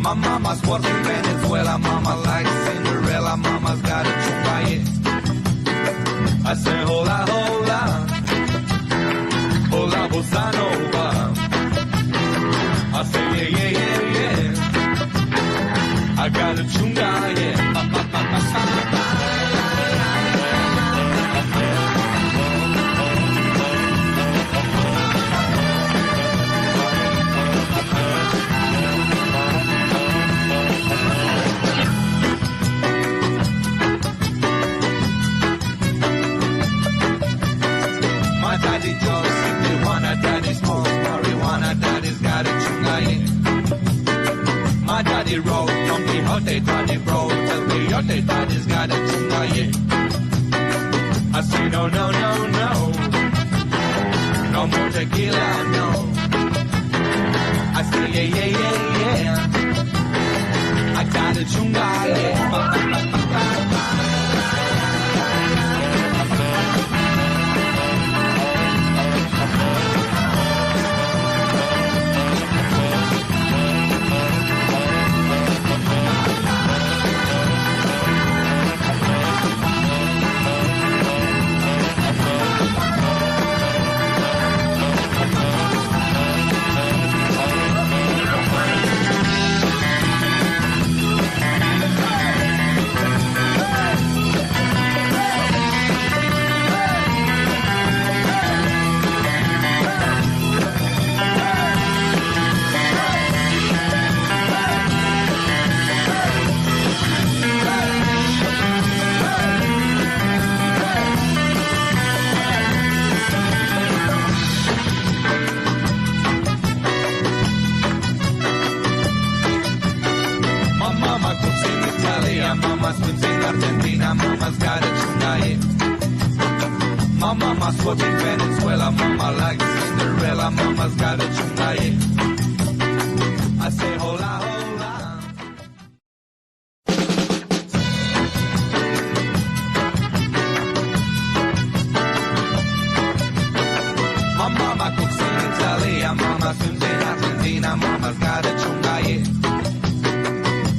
My mama's working Venezuela, mama like Cinderella, mama's got a chunga, yeah. I say hola, hola, hola bossa nova. I say yeah, yeah, yeah, yeah. I got a chunga, yeah. Daddy Joe, Tijuana, daddy smokes marijuana, daddy's got a chunga, yeah. My daddy rode Don Quixote, daddy rode El Coyote, daddy's got a chunga, yeah. I say no, no, no, no, no more tequila, no. I say yeah, yeah, yeah, yeah. I got a chunga, yeah. Mama's lives in Argentina, mama's got a chunga, yeah. My mama's working Venezuela, mama likes Cinderella, mama's got a chunga, yeah. I say hola, hola. My mama cooks in Italy, mama swims in Argentina, mama's got a chunga, yeah.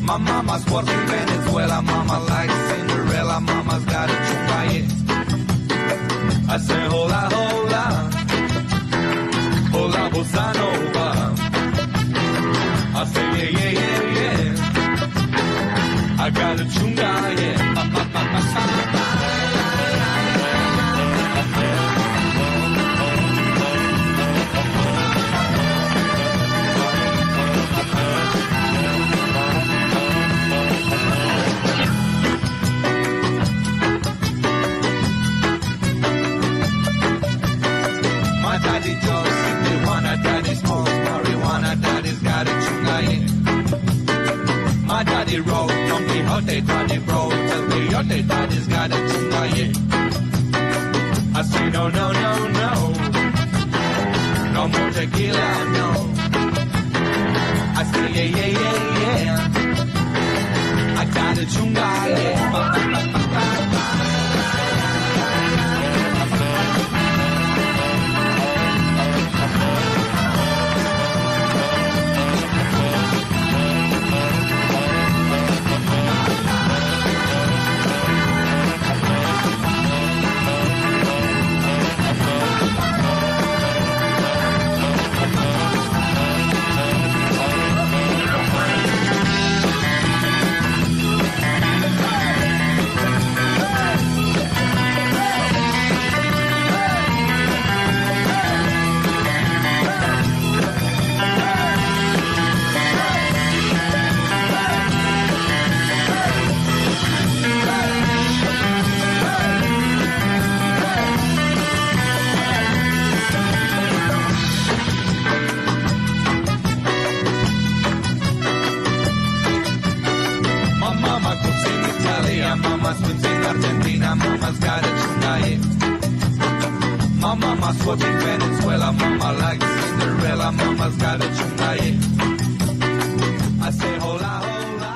My mama's working Venezuela, mama likes Cinderella, mama's got a chunga, yeah. I say hola, hola, hola bossa nova. I say yeah, yeah, yeah, yeah. I got a chunga, yeah. Daddy Joe, Tijuana, daddy smokes marijuana, daddy's got a chunga, yeah. My daddy rode Don Quixote, daddy rode El Coyote, daddy's got a chunga, yeah. I say no, no, no, no, no more tequila, no. I say yeah, yeah, yeah, yeah. I got a chunga, yeah. Mama swims in Argentina, mama's got a chunga, yeah. My mama's working Venezuela, mama likes Cinderella, mama's got a chunga, yeah. I say hola, hola.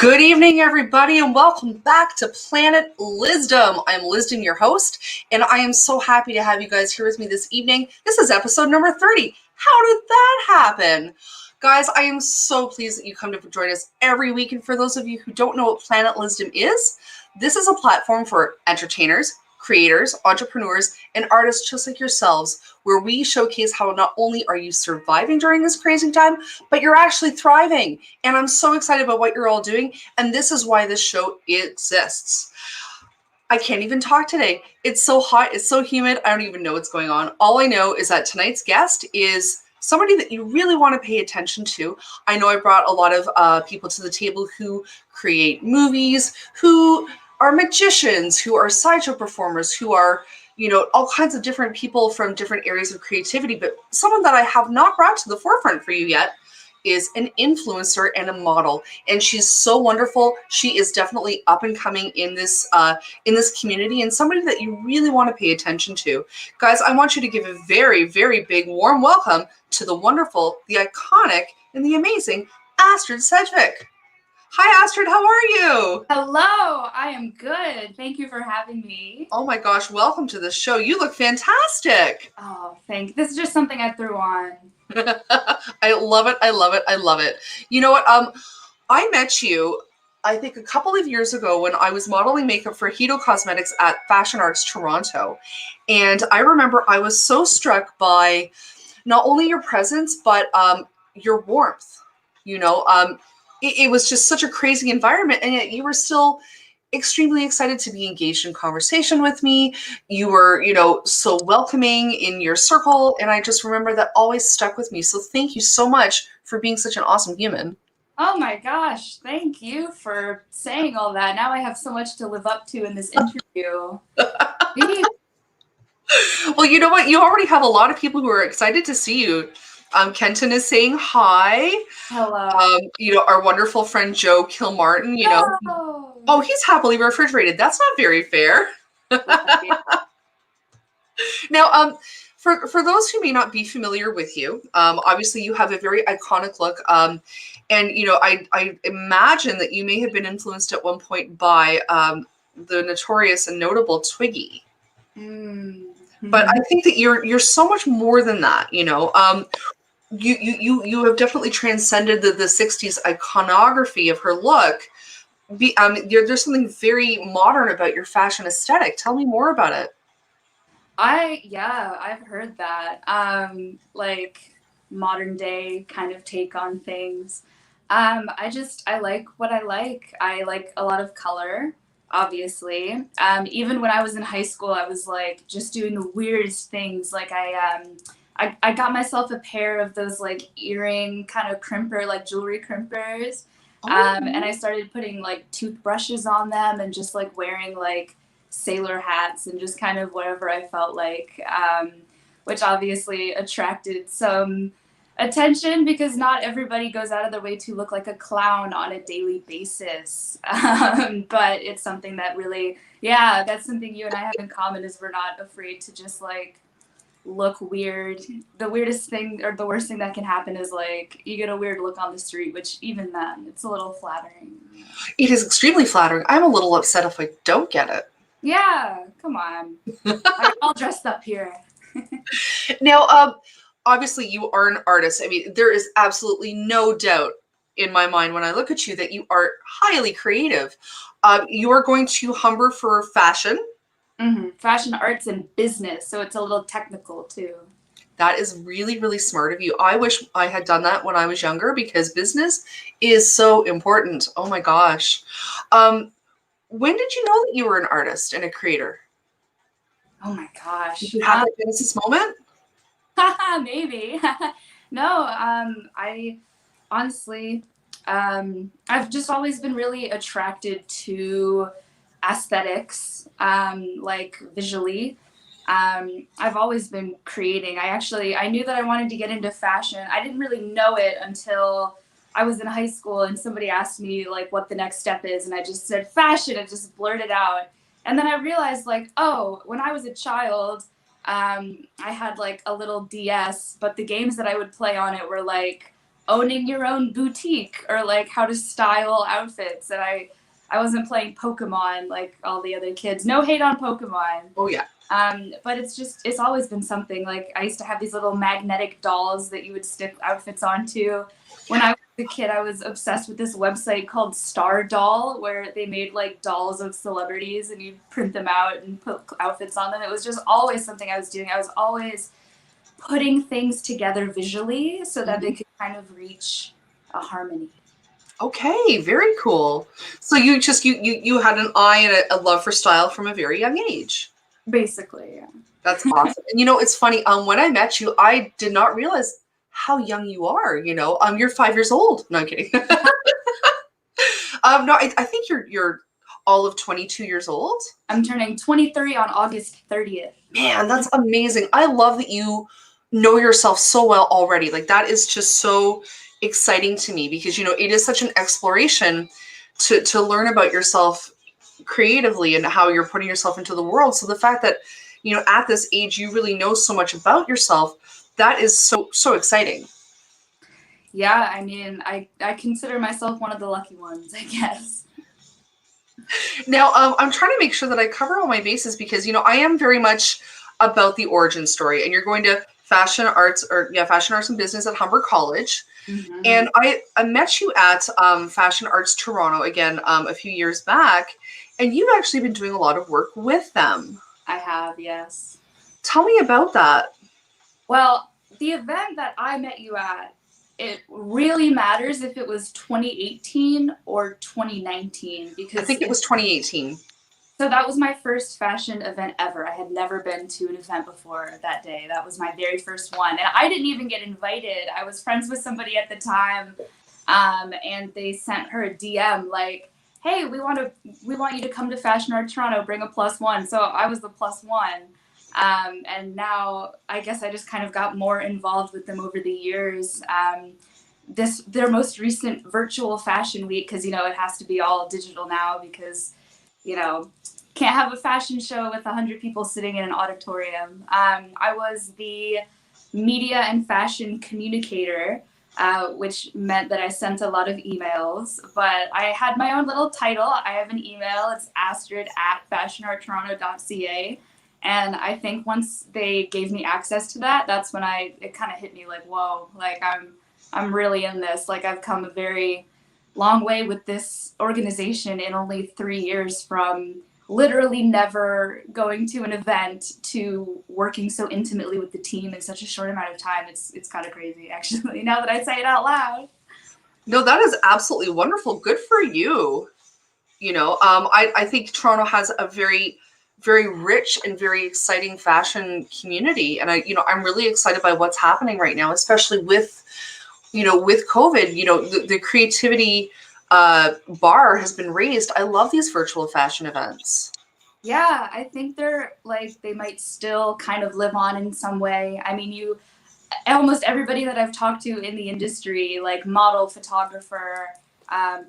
Good evening, everybody, and welcome back to Planet Lizzdom. I'm Lizzdom, your host, and I am so happy to have you guys here with me this evening. This is episode number 30. How did that happen? Guys, I am so pleased that you come to join us every week, and for those of you who don't know what Planet Lizzdom is, this is a platform for entertainers, creators, entrepreneurs, and artists just like yourselves, where we showcase how not only are you surviving during this crazy time, but you're actually thriving. And I'm so excited about what you're all doing. And this is why this show exists. I can't even talk today. It's so hot. It's so humid. I don't even know what's going on. All I know is that tonight's guest is somebody that you really want to pay attention to. I know I brought a lot of people to the table who create movies, who are magicians, who are sideshow performers, who are, all kinds of different people from different areas of creativity. But someone that I have not brought to the forefront for you yet is an influencer and a model, and she's so wonderful. She is definitely up and coming in this community, and somebody that you really want to pay attention to. Guys, I want you to give a very, very big warm welcome to the wonderful, the iconic, and the amazing Astrid Sedgvvick. Hi, Astrid. How are you? Hello. I am good. Thank you for having me. Oh my gosh, welcome to the show. You look fantastic. Oh, thank you. This is just something I threw on. I love it. I love it. I love it. You know what? I met you, I think, a couple of years ago when I was modeling makeup for Hito Cosmetics at Fashion Arts Toronto. And I remember I was so struck by not only your presence, but your warmth. It was just such a crazy environment, and yet you were still extremely excited to be engaged in conversation with me. You were, so welcoming in your circle, and I just remember that always stuck with me. So thank you so much for being such an awesome human. Oh my gosh. Thank you for saying all that. Now I have so much to live up to in this interview. Well, you know what? You already have a lot of people who are excited to see you. Kenton is saying hi. Hello. Our wonderful friend Joe Kilmartin, Hello. Oh, he's happily refrigerated. That's not very fair. Now, for those who may not be familiar with you, obviously you have a very iconic look. And, I imagine that you may have been influenced at one point by the notorious and notable Twiggy. But I think that you're so much more than that, You have definitely transcended the 60s iconography of her look. There's something very modern about your fashion aesthetic. Tell me more about it. I've heard that. Like modern day kind of take on things. I like what I like. I like a lot of color, obviously. Even when I was in high school, I was like just doing the weirdest things. Like I got myself a pair of those like earring kind of crimper, like jewelry crimpers. And I started putting like toothbrushes on them and just like wearing like sailor hats and just kind of whatever I felt like, which obviously attracted some attention because not everybody goes out of their way to look like a clown on a daily basis. But it's something that really, that's something you and I have in common is we're not afraid to just like look weird. The weirdest thing or the worst thing that can happen is like you get a weird look on the street, which even then it's a little flattering. It is extremely flattering. I'm a little upset if I don't get it. Yeah, come on. I'm all dressed up here. Now, obviously you are an artist. I mean, there is absolutely no doubt in my mind when I look at you that you are highly creative. You are going to Humber for fashion. Mm-hmm. Fashion, arts, and business. So it's a little technical too. That is really, really smart of you. I wish I had done that when I was younger because business is so important. Oh my gosh. When did you know that you were an artist and a creator? Oh my gosh. Did you have that Genesis moment? Maybe. No, I honestly, I've just always been really attracted to aesthetics, like visually. I've always been creating. I knew that I wanted to get into fashion. I didn't really know it until I was in high school and somebody asked me like what the next step is. And I just said fashion and just blurted out. And then I realized like, oh, when I was a child, I had like a little DS, but the games that I would play on it were like owning your own boutique, or like how to style outfits. And I wasn't playing Pokemon like all the other kids. No hate on Pokemon. Oh yeah. But it's always been something. Like, I used to have these little magnetic dolls that you would stick outfits onto. When I was a kid, I was obsessed with this website called Star Doll, where they made like dolls of celebrities and you print them out and put outfits on them. It was just always something I was doing. I was always putting things together visually so that they could kind of reach a harmony. Okay, very cool. So you had an eye and a love for style from a very young age. Basically, yeah. That's awesome. And it's funny. When I met you, I did not realize how young you are. You're 5 years old. No, I'm kidding. No, I think you're all of 22 years old. I'm turning 23 on August 30th. Man, that's amazing. I love that you know yourself so well already. Like, that is just so exciting to me, because it is such an exploration to learn about yourself creatively and how you're putting yourself into the world. So the fact that at this age you really know so much about yourself, that is so exciting. Yeah, I mean, I consider myself one of the lucky ones, I guess. Now, I'm trying to make sure that I cover all my bases, because I am very much about the origin story. And you're going to fashion arts and business at Humber College. Mm-hmm. And I met you at Fashion Arts Toronto again a few years back, and you've actually been doing a lot of work with them. I have, yes. Tell me about that. Well, the event that I met you at, it really matters if it was 2018 or 2019, because I think it was 2018. So that was my first fashion event ever. I had never been to an event before that day. That was my very first one. And I didn't even get invited. I was friends with somebody at the time, and they sent her a DM like, hey, we want you to come to Fashion Art Toronto, bring a +1. So I was the +1. And now I guess I just kind of got more involved with them over the years. Their most recent virtual fashion week, because, it has to be all digital now, because, can't have a fashion show with 100 people sitting in an auditorium. I was the media and fashion communicator, which meant that I sent a lot of emails, but I had my own little title. I have an email. It's astrid@fashionarttoronto.ca. And I think once they gave me access to that, that's when it kind of hit me like, whoa, like I'm really in this. Like, I've come a very long way with this organization in only 3 years, from literally never going to an event to working so intimately with the team in such a short amount of time. It's kind of crazy, actually, now that I say it out loud. No, that is absolutely wonderful. Good for you. I think Toronto has a very, very rich and very exciting fashion community. And I'm really excited by what's happening right now, especially with COVID. The creativity bar has been raised. I love these virtual fashion events. Yeah, I think they might still kind of live on in some way. I mean, almost everybody that I've talked to in the industry, like model, photographer,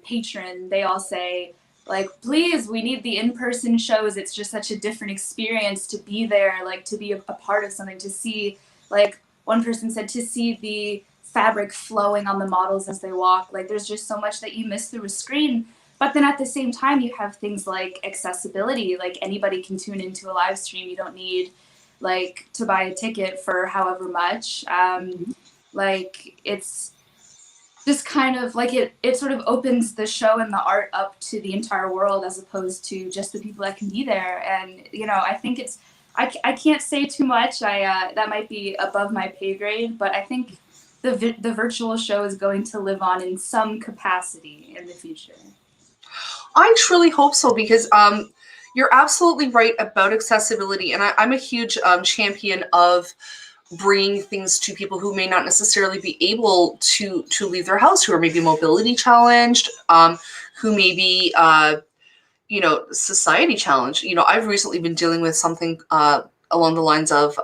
patron, they all say, like, please, we need the in-person shows. It's just such a different experience to be there, like, to be a part of something, to see, like, one person said, to see the fabric flowing on the models as they walk. Like, there's just so much that you miss through a screen. But then at the same time, you have things like accessibility. Like, anybody can tune into a live stream. You don't need, like, to buy a ticket for however much. Like, it's just kind of like it sort of opens the show and the art up to the entire world, as opposed to just the people that can be there. And, I think I can't say too much. That might be above my pay grade, but I think the virtual show is going to live on in some capacity in the future. I truly hope so, because you're absolutely right about accessibility. And I'm a huge champion of bringing things to people who may not necessarily be able to leave their house, who are maybe mobility challenged, who may be, society challenged. I've recently been dealing with something along the lines of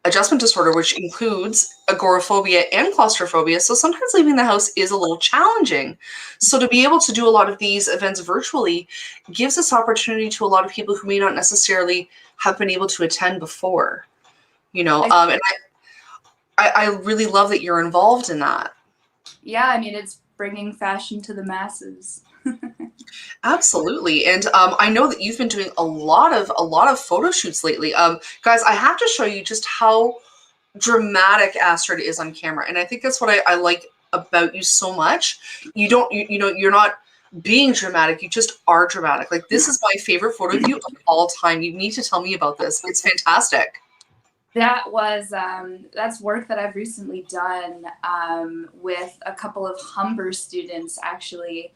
adjustment disorder, which includes agoraphobia and claustrophobia. So sometimes leaving the house is a little challenging. So to be able to do a lot of these events virtually gives us opportunity to a lot of people who may not necessarily have been able to attend before, and I really love that you're involved in that. yeah, I mean, it's bringing fashion to the masses. Absolutely. And I know that you've been doing a lot of photo shoots lately. Guys, I have to show you just how dramatic Astrid is on camera. And I think that's what I like about you so much. You don't, you're not being dramatic. You just are dramatic. Like, this is my favorite photo of you of all time. You need to tell me about this. It's fantastic. That was that's work that I've recently done with a couple of Humber students, actually.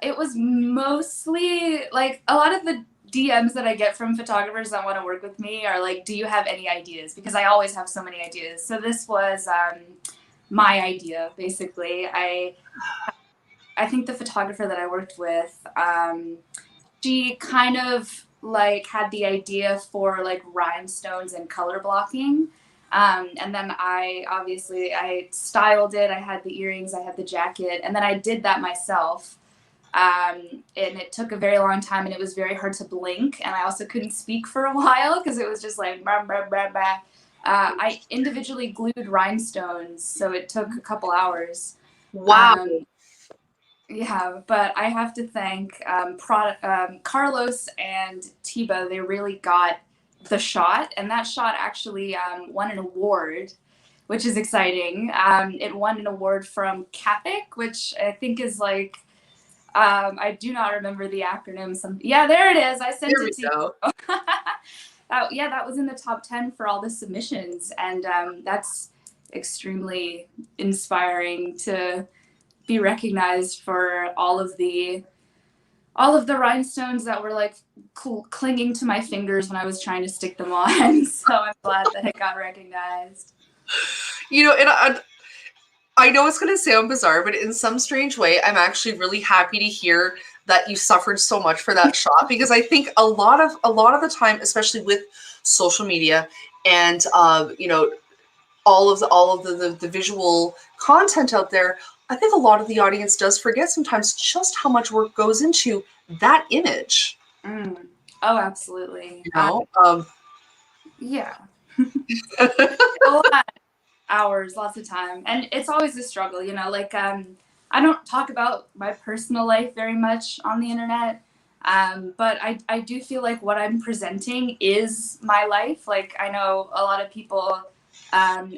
It was mostly like a lot of the DMs that I get from photographers that want to work with me are like, do you have any ideas? Because I always have so many ideas. So this was my idea, basically. I think the photographer that I worked with, she kind of like had the idea for like rhinestones and color blocking. And then I styled it. I had the earrings, I had the jacket, and then I did that myself. And it took a very long time, and it was very hard to blink. And I also couldn't speak for a while because it was just like, blah, blah, blah, blah. I individually glued rhinestones, so it took a couple hours. Wow. Yeah, but I have to thank Carlos and Tiba. They really got the shot, and that shot actually won an award, which is exciting. It won an award from CAPIC, which I think is like, I do not remember the acronym. Yeah, there it is. I sent it to you. Yeah, that was in the top 10 for all the submissions, and that's extremely inspiring to be recognized for all of the rhinestones that were like clinging to my fingers when I was trying to stick them on. So I'm glad that it got recognized. And I know it's going to sound bizarre, but in some strange way, I'm actually really happy to hear that you suffered so much for that shot, because I think a lot of the time, especially with social media and all of the visual content out there, I think a lot of the audience does forget sometimes just how much work goes into that image. Oh, absolutely. Yeah. A lot. Hours, lots of time, and it's always a struggle, like I don't talk about my personal life very much on the internet, but I do feel like what I'm presenting is my life. Like, I know a lot of people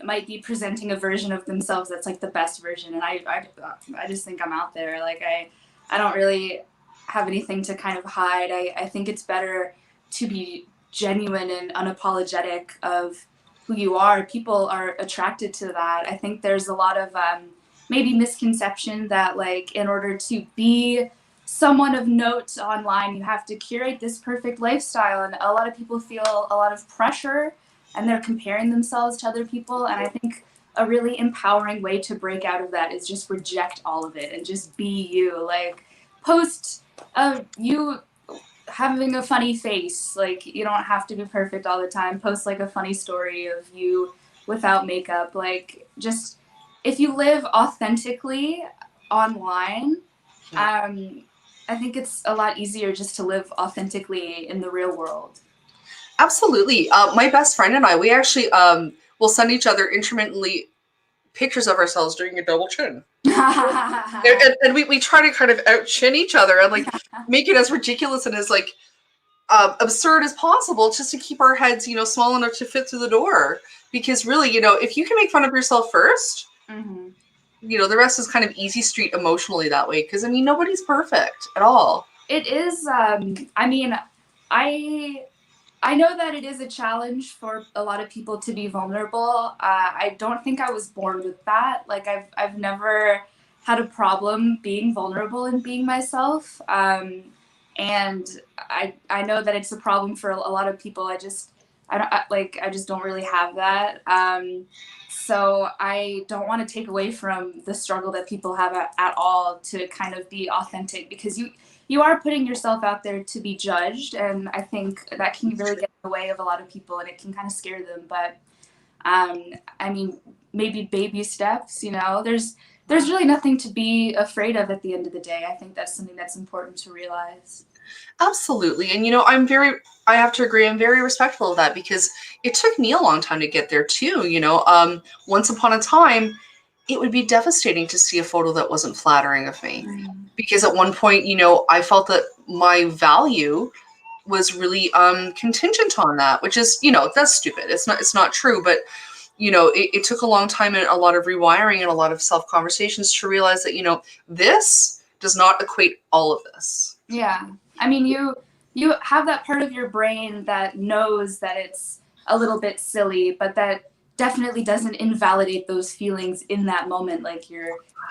might be presenting a version of themselves that's like the best version, and I just think I'm out there. Like, I don't really have anything to kind of hide. I think it's better to be genuine and unapologetic of who you are. People are attracted to that. I think there's a lot of maybe misconception that, like, in order to be someone of note online, you have to curate this perfect lifestyle, and a lot of people feel a lot of pressure, and they're comparing themselves to other people. And I think a really empowering way to break out of that is just reject all of it and just be you. Like, post you having a funny face. Like, you don't have to be perfect all the time. Post like a funny story of you without makeup. Like, just if you live authentically online, I think it's a lot easier just to live authentically in the real world. Absolutely. My best friend and I, we actually will send each other intermittently pictures of ourselves doing a double chin. and we try to kind of out chin each other and like make it as ridiculous and as like absurd as possible, just to keep our heads, small enough to fit through the door. Because really, if you can make fun of yourself first, the rest is kind of easy street emotionally that way. Because nobody's perfect at all. It is. I know that it is a challenge for a lot of people to be vulnerable. I don't think I was born with that. Like, I've never had a problem being vulnerable and being myself. And I know that it's a problem for a lot of people. I just don't really have that. So I don't want to take away from the struggle that people have at all to kind of be authentic, because you are putting yourself out there to be judged, and I think that can really get in the way of a lot of people, and it can kind of scare them. But maybe baby steps. There's really nothing to be afraid of at the end of the day. I think that's something that's important to realize. Absolutely. And I have to agree, I'm very respectful of that, because it took me a long time to get there too. Once upon a time, it would be devastating to see a photo that wasn't flattering of me. Mm. Because at one point, I felt that my value was really contingent on that, which is, that's stupid. It's not true, but it took a long time and a lot of rewiring and a lot of self-conversations to realize that, this does not equate all of this. Yeah. I mean, you have that part of your brain that knows that it's a little bit silly, but that definitely doesn't invalidate those feelings in that moment. Like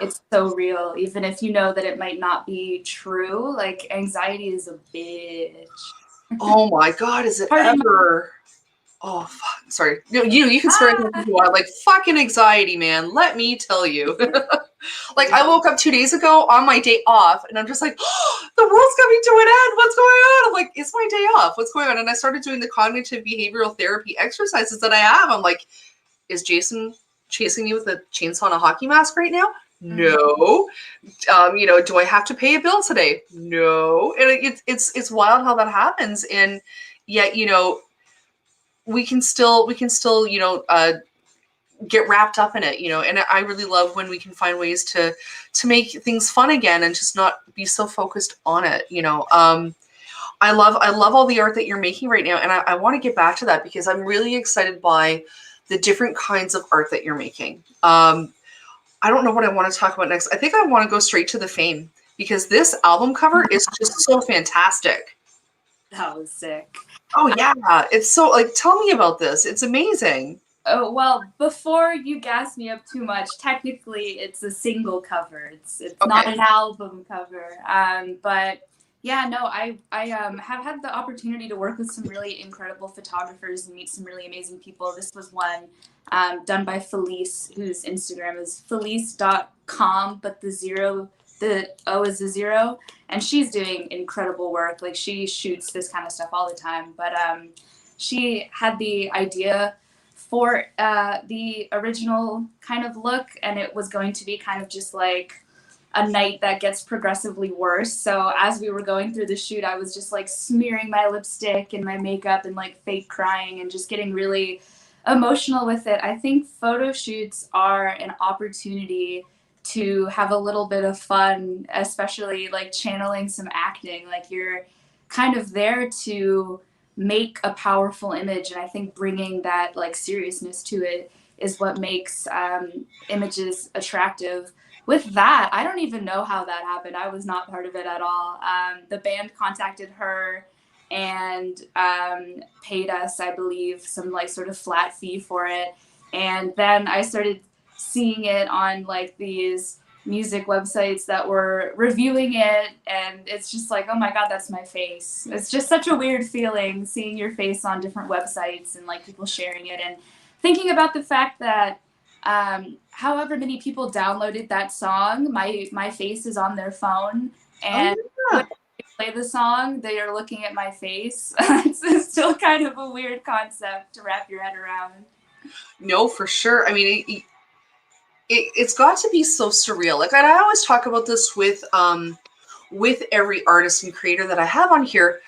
it's so real, even if you know that it might not be true. Like anxiety is a bitch. Oh my God, is it ever? Oh, fuck. Sorry. You can swear if you want. Like, fucking anxiety, man. Let me tell you. Like, I woke up 2 days ago on my day off, and I'm just like, oh, the world's coming to an end. What's going on? I'm like, it's my day off. What's going on? And I started doing the cognitive behavioral therapy exercises that I have. I'm like, is Jason chasing you with a chainsaw and a hockey mask right now? No. Do I have to pay a bill today? No. And it's wild how that happens. And yet, we can still get wrapped up in it, and I really love when we can find ways to make things fun again and just not be so focused on it. I love all the art that you're making right now, and I want to get back to that because I'm really excited by the different kinds of art that you're making. I don't know what I want to talk about next. I think I want to go straight to the fame because this album cover is just so fantastic. That was sick. Oh yeah, it's so tell me about this. It's amazing. Oh, well, before you gas me up too much, technically it's a single cover. It's okay. Not an album cover. But yeah, no, I have had the opportunity to work with some really incredible photographers and meet some really amazing people. This was one done by Felice, whose Instagram is felice.com, but the O is a 0, and she's doing incredible work. Like she shoots this kind of stuff all the time, but she had the idea for the original kind of look, and it was going to be kind of just like a night that gets progressively worse. So as we were going through the shoot, I was just like smearing my lipstick and my makeup and like fake crying and just getting really emotional with it. I think photo shoots are an opportunity to have a little bit of fun, especially like channeling some acting. Like you're kind of there to make a powerful image, and I think bringing that like seriousness to it is what makes images attractive. With that, I don't even know how that happened. I was not part of it at all. The band contacted her and paid us, I believe, some like sort of flat fee for it, and then I started seeing it on like these music websites that were reviewing it, and it's just like, oh my God, that's my face. It's just such a weird feeling seeing your face on different websites and like people sharing it, and thinking about the fact that however many people downloaded that song, my face is on their phone, and when they play the song, they are looking at my face. It's still kind of a weird concept to wrap your head around. No, for sure. I mean, it's got to be so surreal. Like I always talk about this with every artist and creator that I have on here.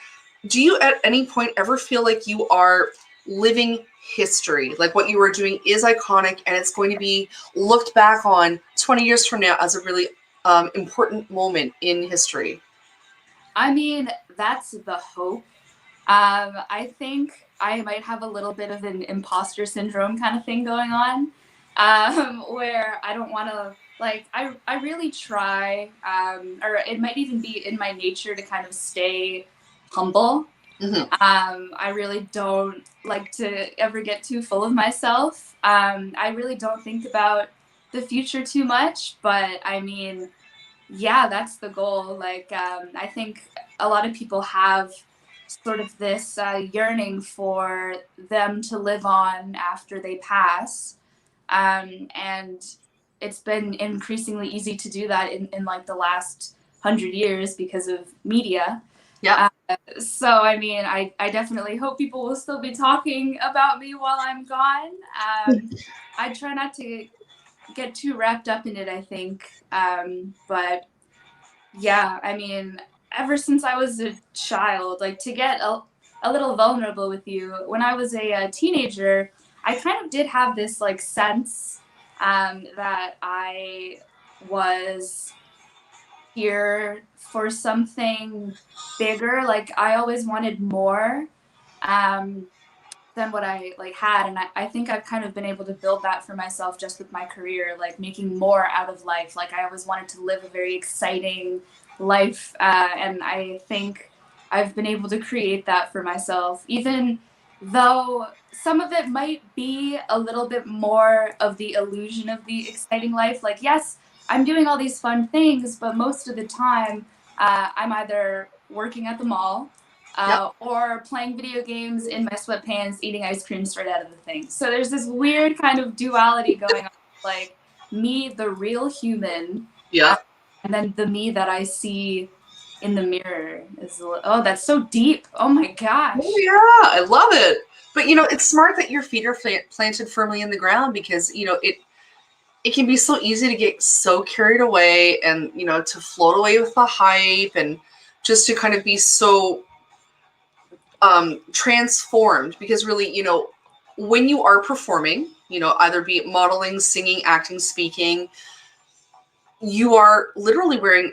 Do you at any point ever feel like you are living history? Like what you are doing is iconic and it's going to be looked back on 20 years from now as a really important moment in history? I mean, that's the hope. I think I might have a little bit of an imposter syndrome kind of thing going on. Where I don't want to, like, I really try, or it might even be in my nature to kind of stay humble. Mm-hmm. I really don't like to ever get too full of myself. I really don't think about the future too much, but I mean, yeah, that's the goal. Like, I think a lot of people have sort of this yearning for them to live on after they pass. And it's been increasingly easy to do that in like the last 100 years because of media. Yeah. So, I mean, I definitely hope people will still be talking about me while I'm gone. I try not to get too wrapped up in it, I think. But yeah, I mean, ever since I was a child, like to get a little vulnerable with you, when I was a teenager, I kind of did have this like sense that I was here for something bigger. Like I always wanted more. Um, than what I like had, and I think I've kind of been able to build that for myself just with my career, like making more out of life. Like I always wanted to live a very exciting life, and I think I've been able to create that for myself, even though some of it might be a little bit more of the illusion of the exciting life. Like yes, I'm doing all these fun things, but most of the time I'm either working at the mall, Yep. or playing video games in my sweatpants, eating ice cream straight out of the thing. So there's this weird kind of duality going on, like me, the real human, Yeah. and then the me that I see in the mirror is, oh, that's so deep. Oh my gosh. Oh yeah, I love it. But it's smart that your feet are planted firmly in the ground, because it can be so easy to get so carried away, and to float away with the hype, and just to kind of be so transformed, because really, when you are performing, either be it modeling, singing, acting, speaking, you are literally wearing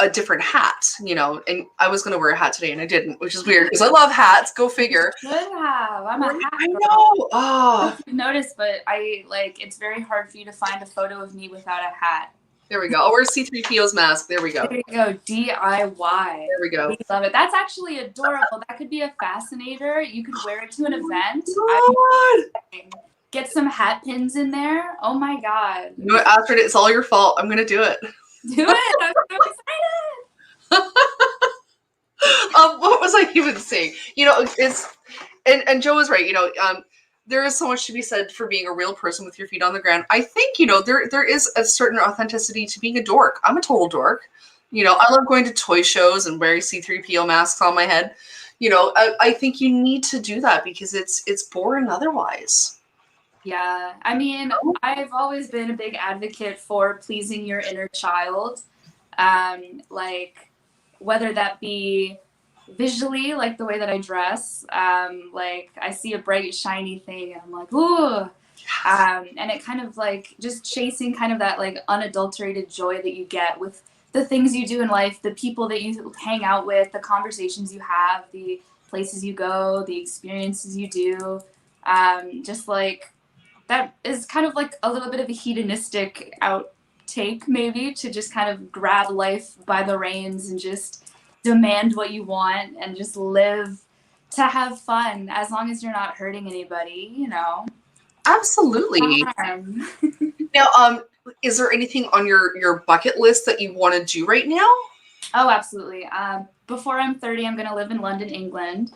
a different hat, and I was going to wear a hat today and I didn't, which is weird because I love hats. Go figure. Should have. I'm a hat I girl. know. I Oh, don't know if you've noticed, but it's very hard for you to find a photo of me without a hat. there we go. I'll wear C-3PO's mask. There we go. There you go, DIY. There we go. We love it. That's actually adorable. That could be a fascinator. You could wear it to an event. God. Get some hat pins in there. Oh my god. You know what, Astrid, it's all your fault. I'm going to do it. Do it. I'm so excited. What was I even saying? It's and Joe was right. There is so much to be said for being a real person with your feet on the ground. I think there is a certain authenticity to being a dork. I'm a total dork. I love going to toy shows and wearing C-3PO masks on my head. I think you need to do that because it's boring otherwise. Yeah. I mean, I've always been a big advocate for pleasing your inner child. Like whether that be visually, like the way that I dress, like I see a bright, shiny thing and I'm like, ooh. And it kind of like just chasing kind of that like unadulterated joy that you get with the things you do in life, the people that you hang out with, the conversations you have, the places you go, the experiences you do. Just like that is kind of like a little bit of a hedonistic outtake, maybe, to just kind of grab life by the reins and just demand what you want and just live to have fun as long as you're not hurting anybody, Absolutely. Now, is there anything on your bucket list that you want to do right now? Oh, absolutely. Before I'm 30, I'm going to live in London, England,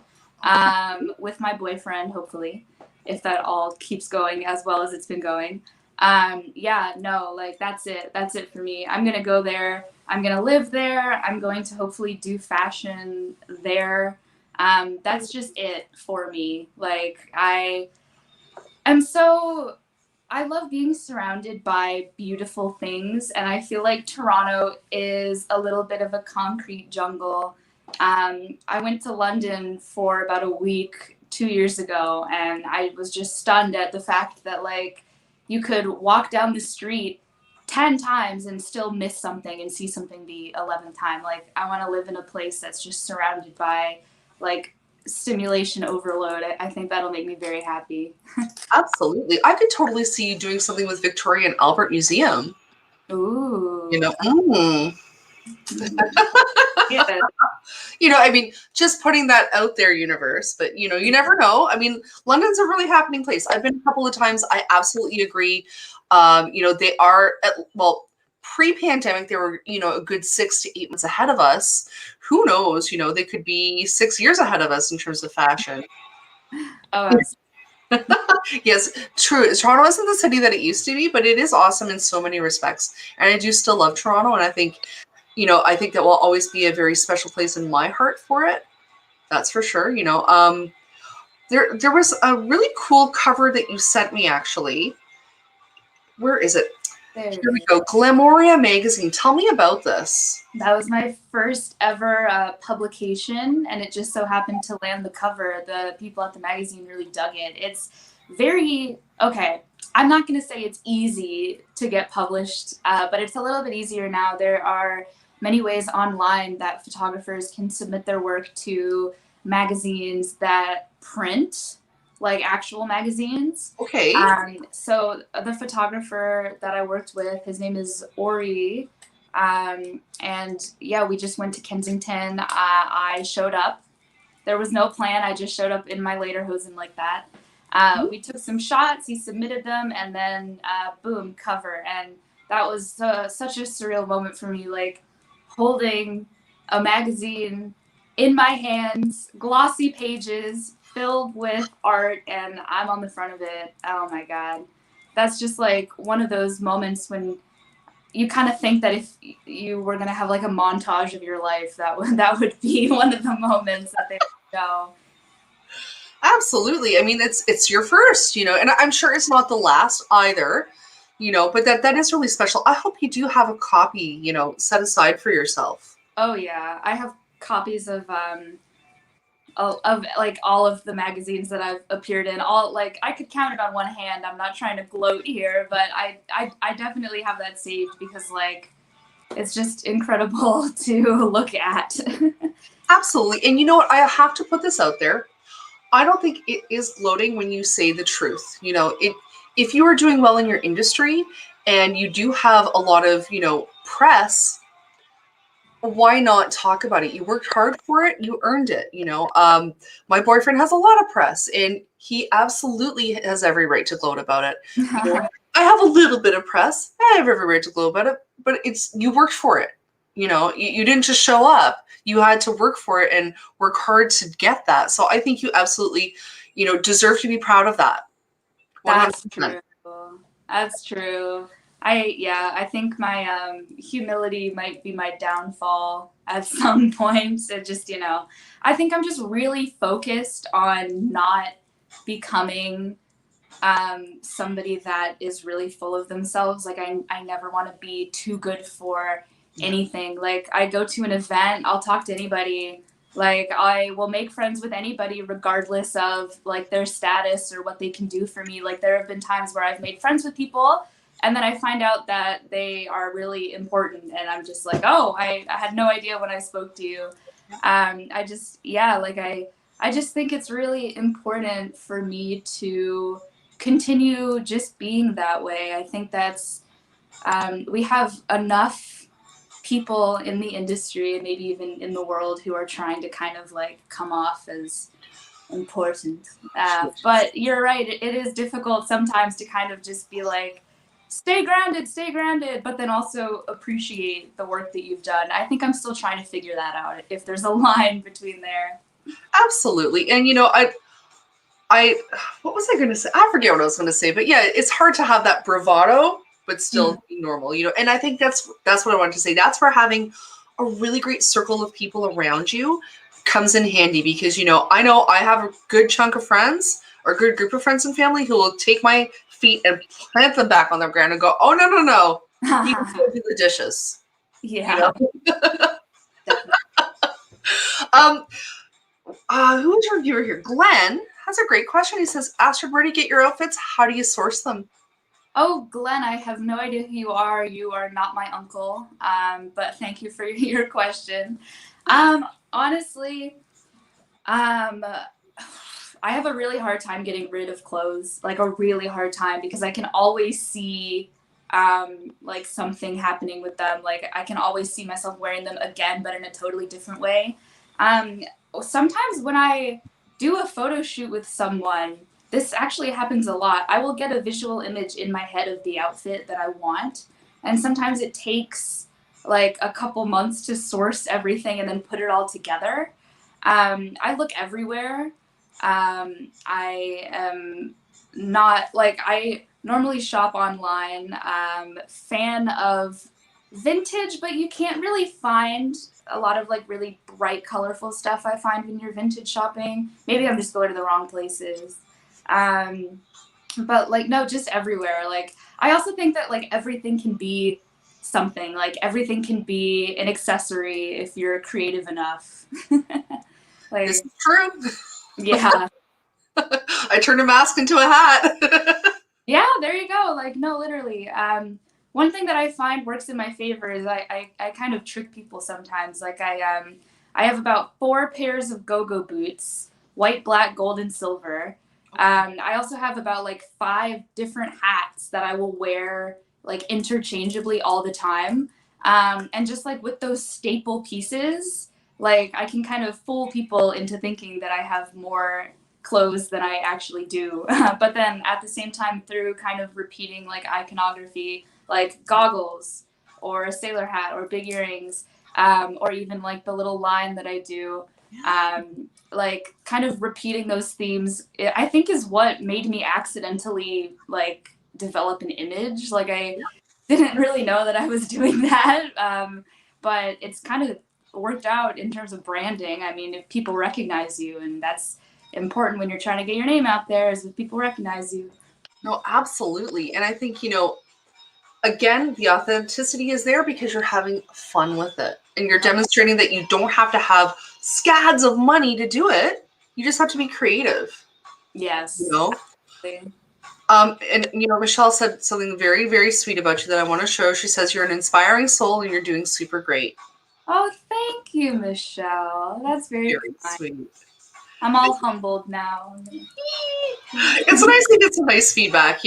with my boyfriend, hopefully, if that all keeps going as well as it's been going. Yeah, no, like that's it. That's it for me. I'm going to go there. I'm going to live there. I'm going to hopefully do fashion there. That's just it for me. Like I love being surrounded by beautiful things, and I feel like Toronto is a little bit of a concrete jungle. I went to London for about a week 2 years ago, and I was just stunned at the fact that like you could walk down the street 10 times and still miss something and see something the 11th time. Like I want to live in a place that's just surrounded by like stimulation overload. I think that'll make me very happy. Absolutely. I could totally see you doing something with Victoria and Albert Museum. Ooh. Yeah. I mean, just putting that out there, universe. But, you never know. I mean, London's a really happening place. I've been a couple of times. I absolutely agree. They are, pre-pandemic, they were, a good 6 to 8 months ahead of us. Who knows? They could be 6 years ahead of us in terms of fashion. Oh, yes, true. Toronto isn't the city that it used to be, but it is awesome in so many respects. And I do still love Toronto. And I think that will always be a very special place in my heart for it. That's for sure. There was a really cool cover that you sent me, actually. Where is it? Here we go. Glamoria magazine. Tell me about this. That was my first ever publication, and it just so happened to land the cover. The people at the magazine really dug it. It's very, okay, I'm not going to say it's easy to get published, but it's a little bit easier now. There are many ways online that photographers can submit their work to magazines that print, like actual magazines. Okay. So the photographer that I worked with, his name is Ori. And yeah, we just went to Kensington. I showed up. There was no plan. I just showed up in my lederhosen like that. We took some shots. He submitted them, and then boom, cover. And that was such a surreal moment for me, like holding a magazine in my hands, glossy pages filled with art, and I'm on the front of it. Oh my God. That's just like one of those moments when you kind of think that if you were going to have like a montage of your life, that would be one of the moments that they would show. Absolutely. I mean, it's your first, and I'm sure it's not the last either, but that is really special. I hope you do have a copy, set aside for yourself. Oh yeah, I have copies of like all of the magazines that I've appeared in. All, like, I could count it on one hand. I'm not trying to gloat here, but I definitely have that saved because, like, it's just incredible to look at. Absolutely. And you know what? I have to put this out there. I don't think it is gloating when you say the truth. If you are doing well in your industry and you do have a lot of, press, why not talk about it? You worked hard for it. You earned it. My boyfriend has a lot of press and he absolutely has every right to gloat about it. I have a little bit of press. I have every right to gloat about it, but you worked for it. You didn't just show up. You had to work for it and work hard to get that. So I think you absolutely, deserve to be proud of that. 100%. That's true. That's true. I think my humility might be my downfall at some points. It just, I think I'm just really focused on not becoming somebody that is really full of themselves. Like I never want to be too good for anything. Like I go to an event, I'll talk to anybody. Like I will make friends with anybody regardless of like their status or what they can do for me. Like there have been times where I've made friends with people and then I find out that they are really important and I'm just like, oh, I had no idea when I spoke to you. I just think it's really important for me to continue just being that way. I think that's we have enough people in the industry and maybe even in the world who are trying to kind of like come off as important. But you're right, it is difficult sometimes to kind of just be like, stay grounded, but then also appreciate the work that you've done. I think I'm still trying to figure that out, if there's a line between there. Absolutely. And I what was I going to say? I forget what I was going to say, but yeah, it's hard to have that bravado but still be normal, and I think that's what I wanted to say. That's where having a really great circle of people around you comes in handy because, I know I have a good chunk of friends or a good group of friends and family who will take my feet and plant them back on the ground and go, oh, no. You can still do the dishes. Yeah. Who is your viewer here? Glenn has a great question. He says, Astrid, where do you get your outfits? How do you source them? Oh, Glenn, I have no idea who you are. You are not my uncle, but thank you for your question. Honestly, I have a really hard time getting rid of clothes, like a really hard time, because I can always see like something happening with them. Like I can always see myself wearing them again, but in a totally different way. Sometimes when I do a photo shoot with someone, this actually happens a lot. I will get a visual image in my head of the outfit that I want. And sometimes it takes like a couple months to source everything and then put it all together. I look everywhere. I am not like, I normally shop online, fan of vintage, but you can't really find a lot of like really bright, colorful stuff I find when you're vintage shopping. Maybe I'm just going to the wrong places. But like, no, just everywhere. Like, I also think that like everything can be something, like everything can be an accessory if you're creative enough. Like, this is true. Yeah. I turned a mask into a hat. Yeah, there you go. Like, no, literally. One thing that I find works in my favor is I kind of trick people sometimes. Like I have about 4 pairs of go-go boots, white, black, gold, and silver. I also have about like 5 different hats that I will wear like interchangeably all the time. And just like with those staple pieces, like I can kind of fool people into thinking that I have more clothes than I actually do. But then at the same time, through kind of repeating like iconography, like goggles or a sailor hat or big earrings, or even like the little line that I do, like kind of repeating those themes, I think is what made me accidentally like develop an image. Like I didn't really know that I was doing that, but it's kind of worked out in terms of branding. I mean, if people recognize you, and that's important when you're trying to get your name out there, is if people recognize you. No, absolutely. And I think, again, the authenticity is there because you're having fun with it. And you're demonstrating that you don't have to have scads of money to do it. You just have to be creative. Yes. You know? And Michelle said something very, very sweet about you that I want to show. She says you're an inspiring soul and you're doing super great. Oh, thank you, Michelle. That's very kind. Sweet. I'm all humbled now. It's nice to get some nice feedback,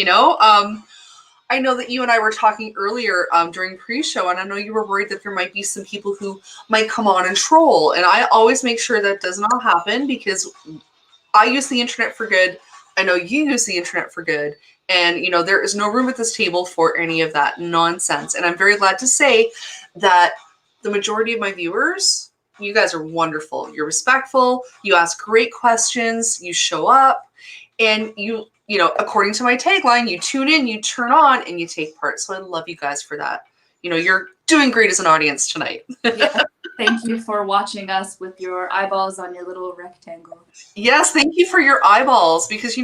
I know that you and I were talking earlier during pre-show, and I know you were worried that there might be some people who might come on and troll. And I always make sure that does not happen because I use the internet for good. I know you use the internet for good. And, there is no room at this table for any of that nonsense. And I'm very glad to say that the majority of my viewers, you guys are wonderful. You're respectful. You ask great questions. You show up. And according to my tagline, you tune in, you turn on, and you take part. So I love you guys for that. You're doing great as an audience tonight. Yeah. Thank you for watching us with your eyeballs on your little rectangle. Yes, thank you for your eyeballs because,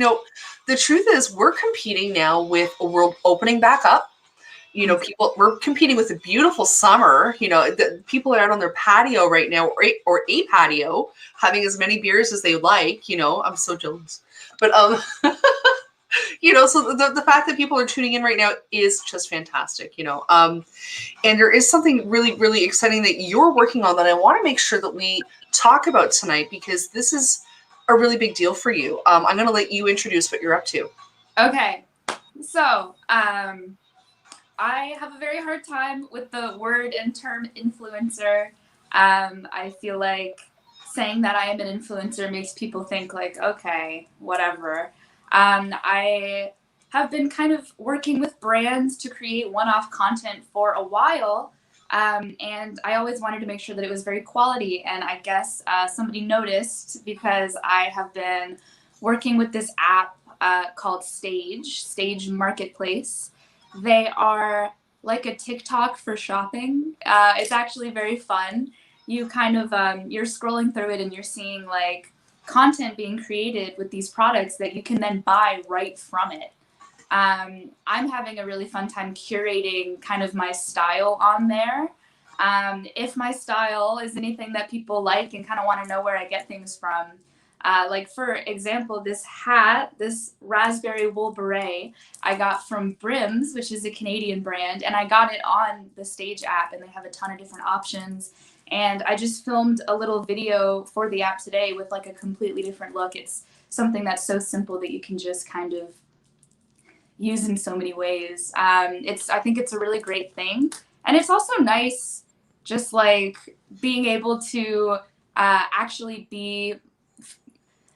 the truth is we're competing now with a world opening back up. We're competing with a beautiful summer. The people are out on their patio right now or a patio having as many beers as they like. I'm so jealous. But, so the fact that people are tuning in right now is just fantastic, and there is something really, really exciting that you're working on that I want to make sure that we talk about tonight because this is a really big deal for you. I'm going to let you introduce what you're up to. Okay. So, I have a very hard time with the word and term influencer. I feel like saying that I am an influencer makes people think like, okay, whatever. I have been kind of working with brands to create one-off content for a while, and I always wanted to make sure that it was very quality. And I guess somebody noticed because I have been working with this app called Stage Marketplace. They are like a TikTok for shopping. It's actually very fun. You kind of, you're scrolling through it and you're seeing like content being created with these products that you can then buy right from it. I'm having a really fun time curating kind of my style on there. If my style is anything that people like and kind of want to know where I get things from, like for example, this hat, this raspberry wool beret, I got from Brims, which is a Canadian brand, and I got it on the Stage app, and they have a ton of different options. And I just filmed a little video for the app today with like a completely different look. It's something that's so simple that you can just kind of use in so many ways. I think it's a really great thing. And it's also nice just like being able to actually be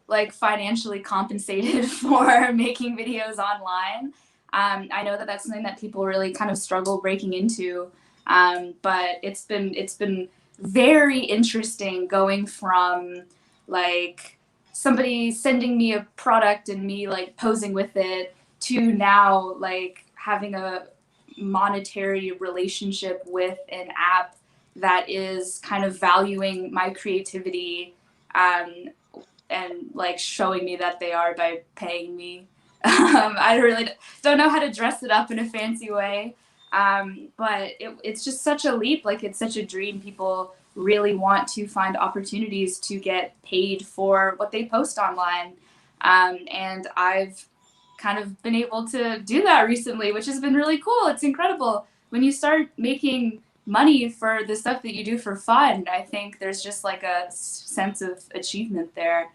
like financially compensated for making videos online. I know that that's something that people really kind of struggle breaking into. But it's been very interesting going from like somebody sending me a product and me like posing with it to now like having a monetary relationship with an app that is kind of valuing my creativity and like showing me that they are by paying me. I really don't know how to dress it up in a fancy way. But it's just such a leap. Like it's such a dream. People really want to find opportunities to get paid for what they post online. And I've kind of been able to do that recently, which has been really cool. It's incredible. When you start making money for the stuff that you do for fun, I think there's just like a sense of achievement there.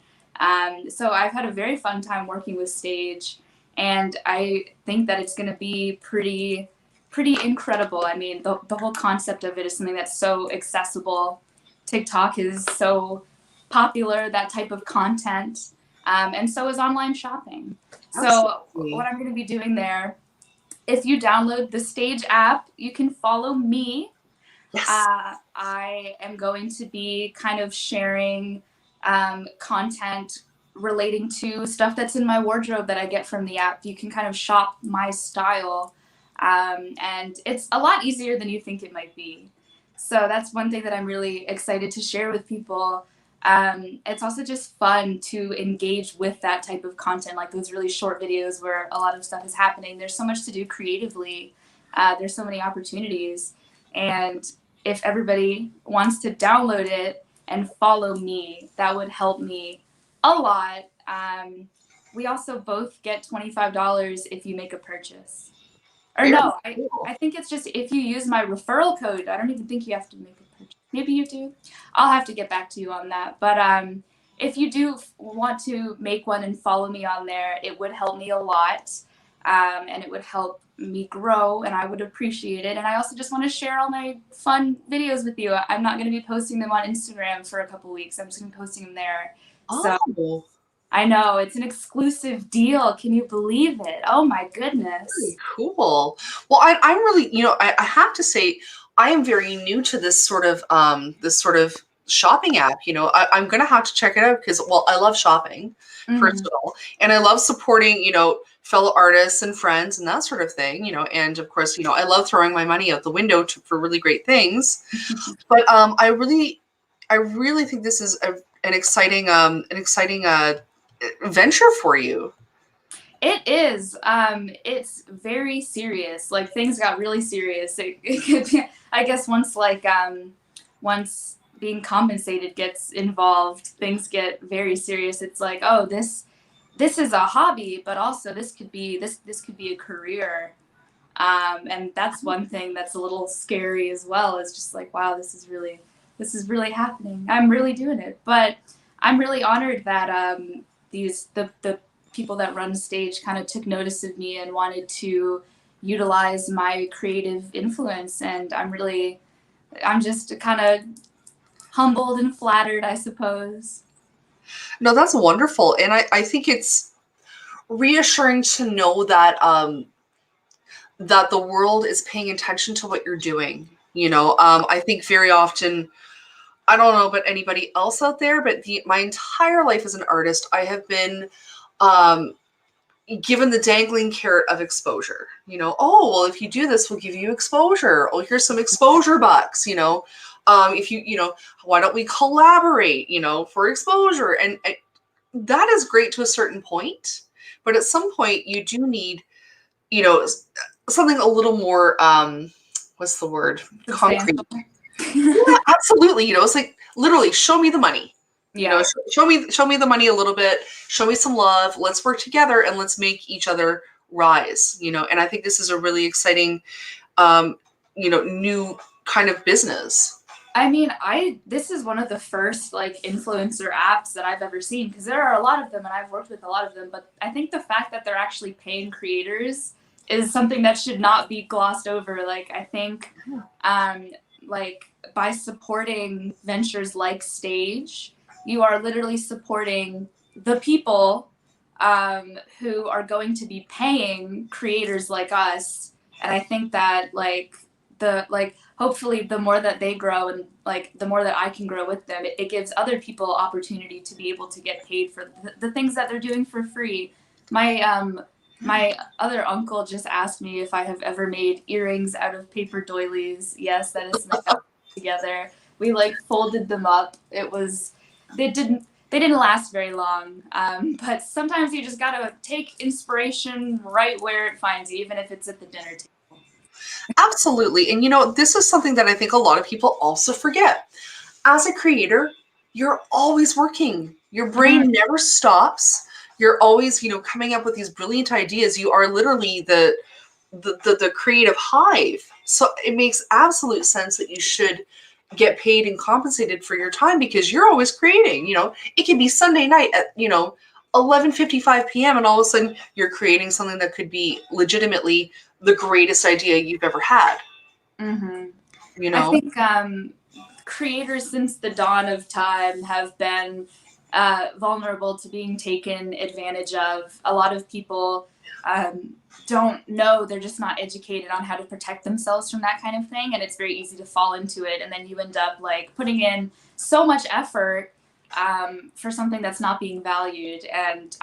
So I've had a very fun time working with stage, and I think that it's going to be pretty incredible. I mean, the whole concept of it is something that's so accessible. TikTok is so popular, that type of content, and so is online shopping. So Absolutely. what I'm going to be doing there, if you download the Stage app, you can follow me. Yes. I am going to be kind of sharing content relating to stuff that's in my wardrobe that I get from the app. You can kind of shop my style, and it's a lot easier than you think it might be. So that's one thing that I'm really excited to share with people. It's also just fun to engage with that type of content, like those really short videos where a lot of stuff is happening. There's so much to do creatively. There's so many opportunities. And if everybody wants to download it and follow me, that would help me a lot. We also both get $25 if you make a purchase. Or Very no, cool. I think it's just if you use my referral code. I don't even think you have to make a purchase. Maybe you do. I'll have to get back to you on that. But if you do want to make one and follow me on there, it would help me a lot. And it would help me grow, and I would appreciate it. And I also just want to share all my fun videos with you. I'm not going to be posting them on Instagram for a couple weeks. I'm just going to be posting them there. Oh. So I know, it's an exclusive deal. Can you believe it? Oh my goodness. Very cool. Well, I'm really, I have to say, I am very new to this sort of shopping app. I'm gonna have to check it out because, well, I love shopping, first of all, and I love supporting, fellow artists and friends and that sort of thing, and of course, I love throwing my money out the window for really great things. But I really think this is an exciting venture for you. It is. It's very serious. Like, things got really serious. It could be, I guess, once being compensated gets involved, things get very serious. It's like, oh, this is a hobby, but also this could be a career. And that's one thing that's a little scary as well. Is just like, wow, this is really happening. I'm really doing it. But I'm really honored that the people that run Stage kind of took notice of me and wanted to utilize my creative influence. And I'm just kind of humbled and flattered, I suppose. No, that's wonderful. And I think it's reassuring to know that that the world is paying attention to what you're doing. I think very often, I don't know about anybody else out there, but my entire life as an artist, I have been given the dangling carrot of exposure. Oh, well, if you do this, we'll give you exposure. Oh, here's some exposure bucks. If you, why don't we collaborate? For exposure, and that is great to a certain point, but at some point you do need, something a little more. What's the word? Concrete. Yeah, absolutely. It's like literally show me the money. Yeah. Show me the money a little bit. Show me some love. Let's work together and let's make each other rise. And I think this is a really exciting, new kind of business. I mean, this is one of the first like influencer apps that I've ever seen, because there are a lot of them and I've worked with a lot of them, but I think the fact that they're actually paying creators is something that should not be glossed over. Like, I think like by supporting ventures like Stage, you are literally supporting the people who are going to be paying creators like us. And I think that hopefully the more that they grow and like the more that I can grow with them, it gives other people opportunity to be able to get paid for the things that they're doing for free. My other uncle just asked me if I have ever made earrings out of paper doilies. Yes, that is something that we did together. We like folded them up. They didn't last very long. But sometimes you just gotta take inspiration right where it finds you, even if it's at the dinner table. Absolutely. And this is something that I think a lot of people also forget. As a creator, you're always working. Your brain never stops. You're always, coming up with these brilliant ideas. You are literally the creative hive. So it makes absolute sense that you should get paid and compensated for your time because you're always creating. It can be Sunday night at 11:55 p.m. and all of a sudden you're creating something that could be legitimately the greatest idea you've ever had. I think creators since the dawn of time have been vulnerable to being taken advantage of. A lot of people don't know, they're just not educated on how to protect themselves from that kind of thing, and it's very easy to fall into it, and then you end up like putting in so much effort for something that's not being valued. And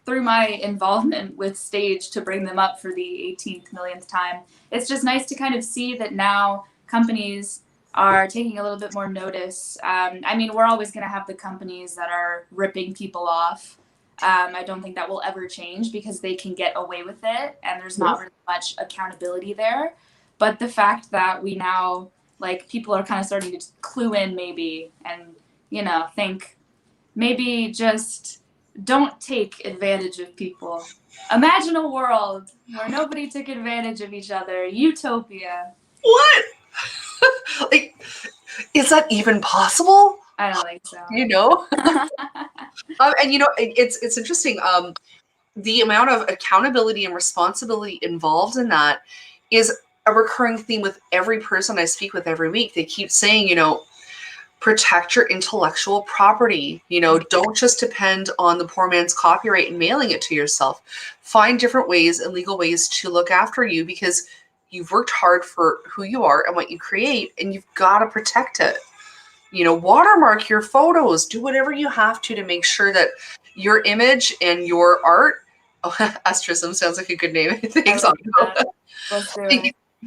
through my involvement with Stage to bring them up for the 18th millionth time, it's just nice to kind of see that now companies are taking a little bit more notice. We're always going to have the companies that are ripping people off. I don't think that will ever change because they can get away with it and there's not really much accountability there. But the fact that we now, like, people are kind of starting to clue in maybe and, think maybe just don't take advantage of people. Imagine a world where nobody took advantage of each other. Utopia. What? Like, is that even possible? I don't think so. It's interesting. The amount of accountability and responsibility involved in that is a recurring theme with every person I speak with every week. They keep saying, protect your intellectual property. Don't just depend on the poor man's copyright and mailing it to yourself. Find different ways and legal ways to look after you because you've worked hard for who you are and what you create, and you've got to protect it. Watermark your photos. Do whatever you have to make sure that your image and your art. Astrism sounds like a good name. Thanks.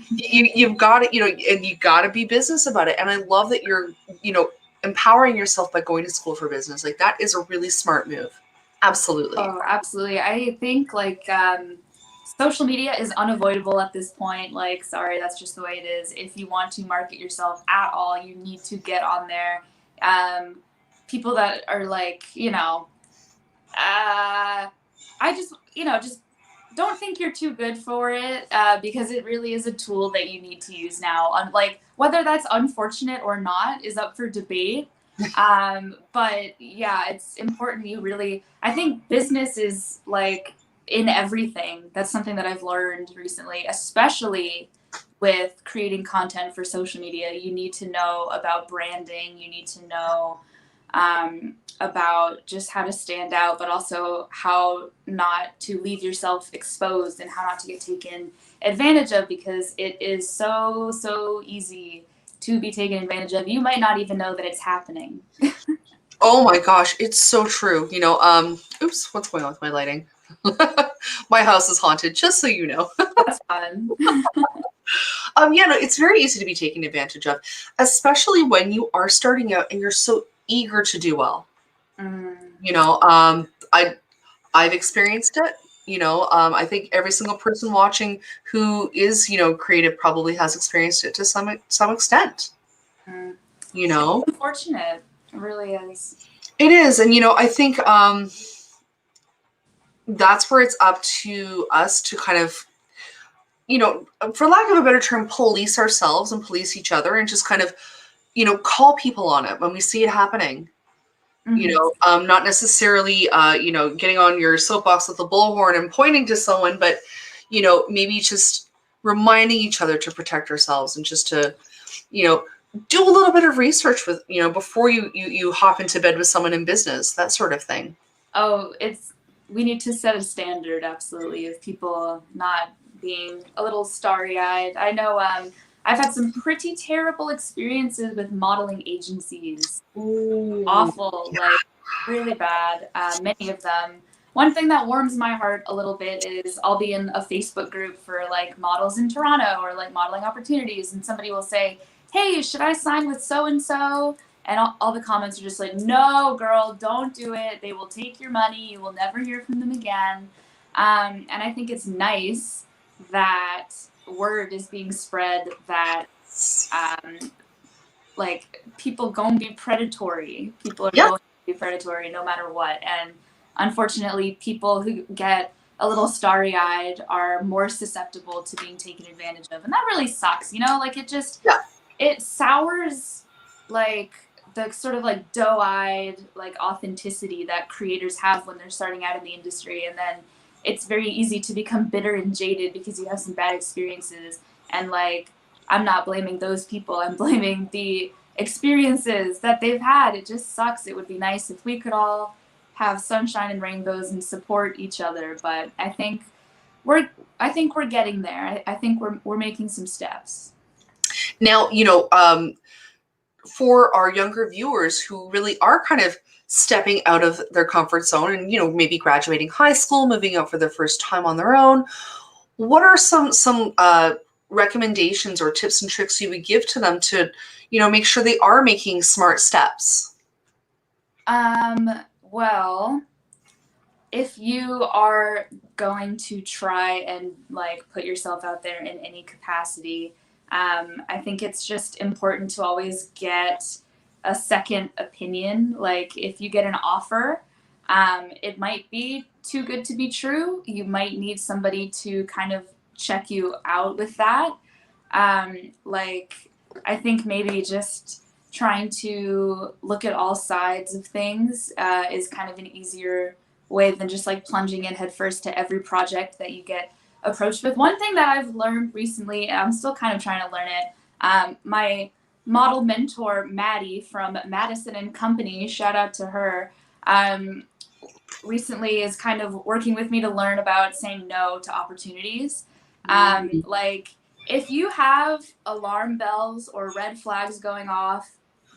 You've got it, and you got to be business about it. And I love that you're, empowering yourself by going to school for business. Like, that is a really smart move. Absolutely. Oh, absolutely. I think social media is unavoidable at this point. Like, sorry, that's just the way it is. If you want to market yourself at all, you need to get on there. People that are I just don't think you're too good for it because it really is a tool that you need to use now. Whether that's unfortunate or not is up for debate. But yeah, it's important. I think business is in everything. That's something that I've learned recently, especially with creating content for social media. You need to know about branding. You need to know about just how to stand out, but also how not to leave yourself exposed and how not to get taken advantage of, because it is so easy to be taken advantage of. You might not even know that it's happening. Oh my gosh, it's so true. Oops, what's going on with my lighting? My house is haunted, just so you know. That's fun. It's very easy to be taken advantage of, especially when you are starting out and you're so eager to do well. I've experienced it. I think every single person watching who is, creative probably has experienced it to some extent. It's unfortunate. It really is. It is. And, I think that's where it's up to us to kind of, for lack of a better term, police ourselves and police each other and just kind of, call people on it when we see it happening. Not necessarily, getting on your soapbox with a bullhorn and pointing to someone, but, maybe just reminding each other to protect ourselves and just to, do a little bit of research with, before you hop into bed with someone in business, that sort of thing. Oh, we need to set a standard, absolutely, of people not being a little starry-eyed. I know I've had some pretty terrible experiences with modeling agencies. Ooh, awful, yeah. Really bad, many of them. One thing that warms my heart a little bit is I'll be in a Facebook group for models in Toronto or modeling opportunities, and somebody will say, hey, should I sign with so-and-so? And all the comments are just no, girl, don't do it. They will take your money. You will never hear from them again. And I think it's nice that word is being spread that people gonna be predatory. People are going be predatory no matter what. And unfortunately, people who get a little starry-eyed are more susceptible to being taken advantage of. And that really sucks, you know? Like, Yeah. it sours, like, the sort of, like, doe-eyed, like, authenticity that creators have when they're starting out in the industry. And then it's very easy to become bitter and jaded because you have some bad experiences. And, like, I'm not blaming those people. I'm blaming the experiences that they've had. It just sucks. It would be nice if we could all have sunshine and rainbows and support each other. But I think we're getting there. I think we're making some steps. Now, for our younger viewers who really are kind of stepping out of their comfort zone and, maybe graduating high school, moving out for the first time on their own, what are some recommendations or tips and tricks you would give to them to, make sure they are making smart steps? Well, if you are going to try and, like, put yourself out there in any capacity, I think it's just important to always get a second opinion. Like, if you get an offer, it might be too good to be true. You might need somebody to kind of check you out with that. Like, I think maybe just trying to look at all sides of things is kind of an easier way than just, like, plunging in headfirst to every project that you get approached with. One thing that I've learned recently, and I'm still kind of trying to learn it, my model mentor, Maddie from Madison and Company, shout out to her, recently is kind of working with me to learn about saying no to opportunities. Like, if you have alarm bells or red flags going off,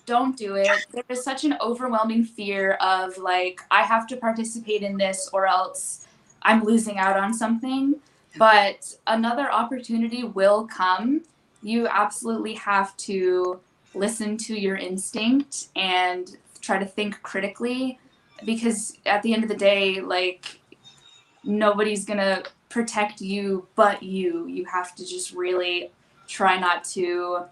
don't do it. There is such an overwhelming fear of, like, I have to participate in this or else I'm losing out on something. But another opportunity will come. You absolutely have to listen to your instinct and try to think critically, because at the end of the day, like, nobody's gonna protect you but you. You have to just really try not to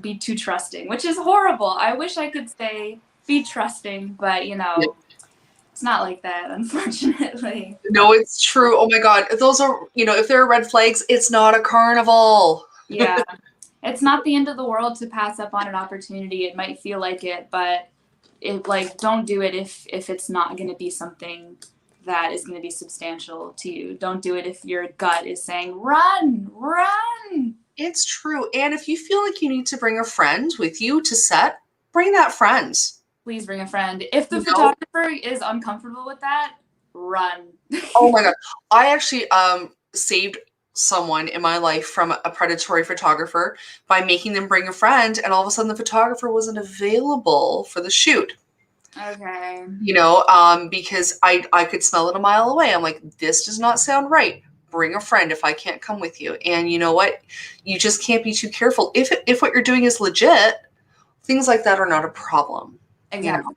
be too trusting, which is horrible. I wish I could say be trusting, but it's not like that, unfortunately. No, it's true. Oh my God. If those are, if there are red flags, it's not a carnival. Yeah. It's not the end of the world to pass up on an opportunity. It might feel like it, but don't do it if it's not going to be something that is going to be substantial to you. Don't do it if your gut is saying, run. It's true. And if you feel like you need to bring a friend with you to set, bring that friend. Please bring a friend. If the photographer is uncomfortable with that, run. Oh my God. I actually saved someone in my life from a predatory photographer by making them bring a friend, and all of a sudden the photographer wasn't available for the shoot. Okay. Because I could smell it a mile away. I'm like, this does not sound right. Bring a friend if I can't come with you. And you know what? You just can't be too careful. If what you're doing is legit, things like that are not a problem. Exactly.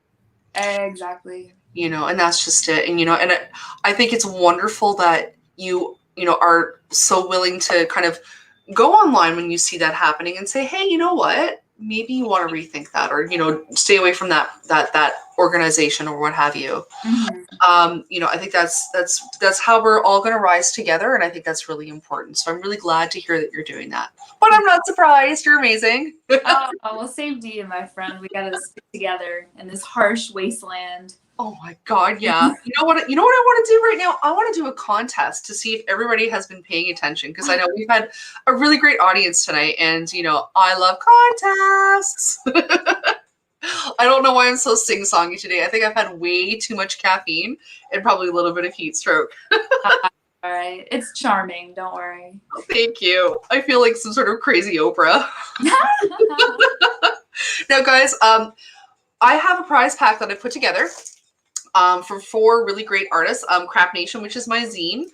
Exactly. And that's just it. And, I think it's wonderful that you are so willing to kind of go online when you see that happening and say, hey, you know what? Maybe you want to rethink that, or, stay away from that organization or what have you. Mm-hmm. I think that's how we're all going to rise together. And I think that's really important. So I'm really glad to hear that you're doing that, but I'm not surprised. You're amazing. Oh, well, same to you, my friend. We got to stick together in this harsh wasteland. Oh my God, yeah. You know what I want to do right now? I want to do a contest to see if everybody has been paying attention, because I know we've had a really great audience tonight, and I love contests. I don't know why I'm so sing-songy today. I think I've had way too much caffeine and probably a little bit of heat stroke. All right. It's charming. Don't worry. Thank you. I feel like some sort of crazy Oprah. Now, guys, I have a prize pack that I put together for 4 really great artists. Crap Nation, which is my zine.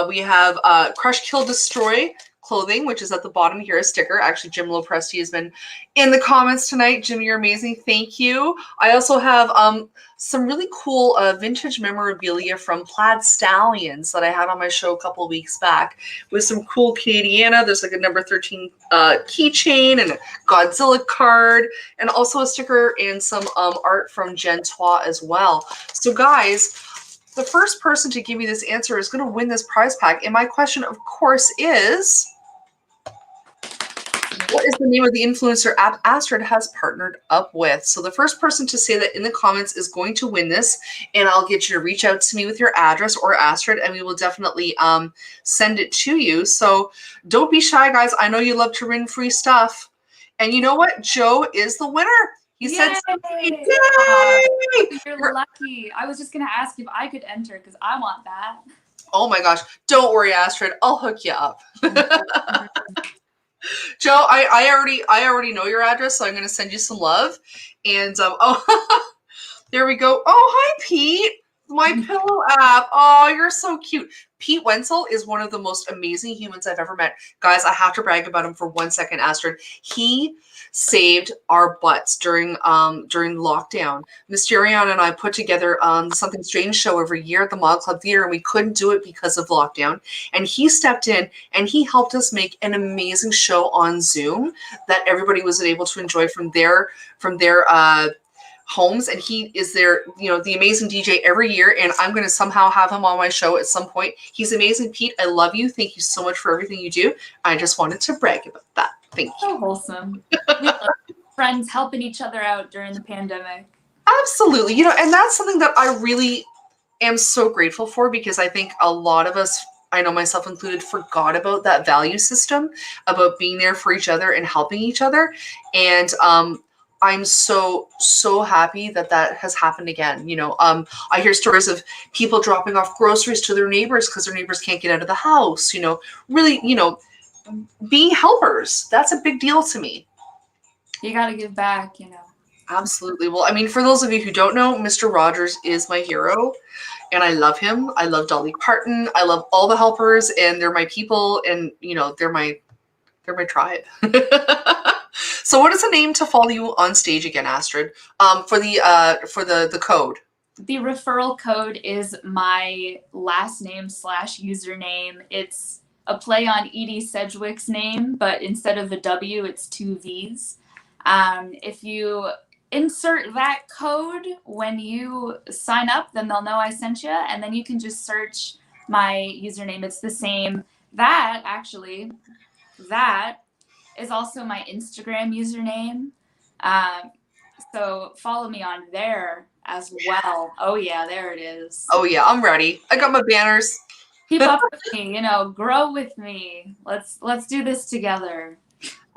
We have Crush, Kill, Destroy, clothing, which is at the bottom here, a sticker. Actually, Jim Lopresti has been in the comments tonight. Jim, you're amazing. Thank you. I also have some really cool vintage memorabilia from Plaid Stallions that I had on my show a couple of weeks back with some cool Canadiana. There's like a number 13 keychain and a Godzilla card, and also a sticker and some art from Jen Twa as well. So guys, the first person to give me this answer is going to win this prize pack. And my question, of course, is what is the name of the influencer app Astrid has partnered up with? So the first person to say that in the comments is going to win this, and I'll get you to reach out to me with your address or Astrid, and we will definitely send it to you. So don't be shy, guys. I know you love to win free stuff. And you know what? Joe is the winner. He said, Yay! yay! You're lucky. I was just going to ask if I could enter because I want that. Oh my gosh. Don't worry, Astrid. I'll hook you up. Joe, I already know your address, so I'm going to send you some love. And oh, there we go. Oh, hi, Pete. My pillow app. Oh, you're so cute. Pete Wenzel is one of the most amazing humans I've ever met. Guys, I have to brag about him for 1 second, Astrid. He saved our butts during lockdown. Mysterion and I put together the Something Strange show every year at the Mod Club Theater, and we couldn't do it because of lockdown. And he stepped in and he helped us make an amazing show on Zoom that everybody was able to enjoy from their homes. And he is there, the amazing DJ every year, and I'm going to somehow have him on my show at some point. He's amazing. Pete, I love you. Thank you so much for everything you do. I just wanted to brag about that. Thank you. So wholesome. We love friends helping each other out during the pandemic. Absolutely. And that's something that I really am so grateful for, because I think a lot of us, I know myself included, forgot about that value system, about being there for each other and helping each other. And I'm so happy that has happened again. I hear stories of people dropping off groceries to their neighbors because their neighbors can't get out of the house, really, being helpers. That's a big deal to me. You got to give back, Absolutely. Well, I mean, for those of you who don't know, Mr. Rogers is my hero, and I love him. I love Dolly Parton. I love all the helpers, and they're my people, and they're my tribe. So what is the name to follow you on stage again, Astrid? For the code. The referral code is my last name / username. It's a play on Edie Sedgwick's name, but instead of a W, it's 2 V's. If you insert that code when you sign up, then they'll know I sent you, and then you can just search my username. It's the same. That is also my Instagram username. So follow me on there as well. Oh yeah, there it is. Oh yeah, I'm ready. I got my banners. Keep up with me, grow with me. Let's do this together.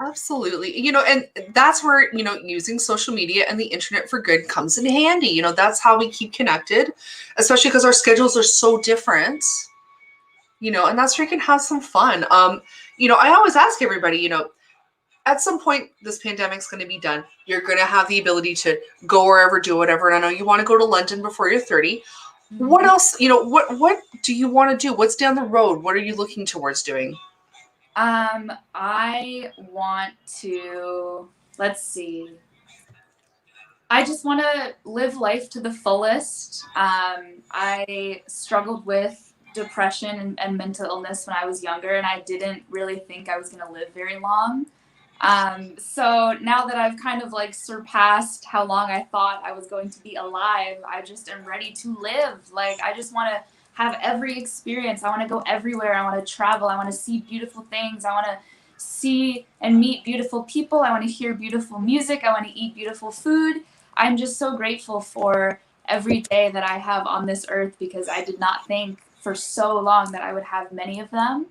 Absolutely. And that's where, using social media and the internet for good comes in handy. That's how we keep connected, especially because our schedules are so different, and that's where you can have some fun. I always ask everybody, at some point, this pandemic's going to be done. You're going to have the ability to go wherever, do whatever. And I know you want to go to London before you're 30. What else, what do you want to do? What's down the road? What are you looking towards doing? I want to, let's see. I just want to live life to the fullest. I struggled with depression and mental illness when I was younger, and I didn't really think I was going to live very long. So now that I've kind of surpassed how long I thought I was going to be alive, I just am ready to live. I just want to have every experience. I want to go everywhere. I want to travel. I want to see beautiful things. I want to see and meet beautiful people. I want to hear beautiful music. I want to eat beautiful food. I'm just so grateful for every day that I have on this earth, because I did not think for so long that I would have many of them.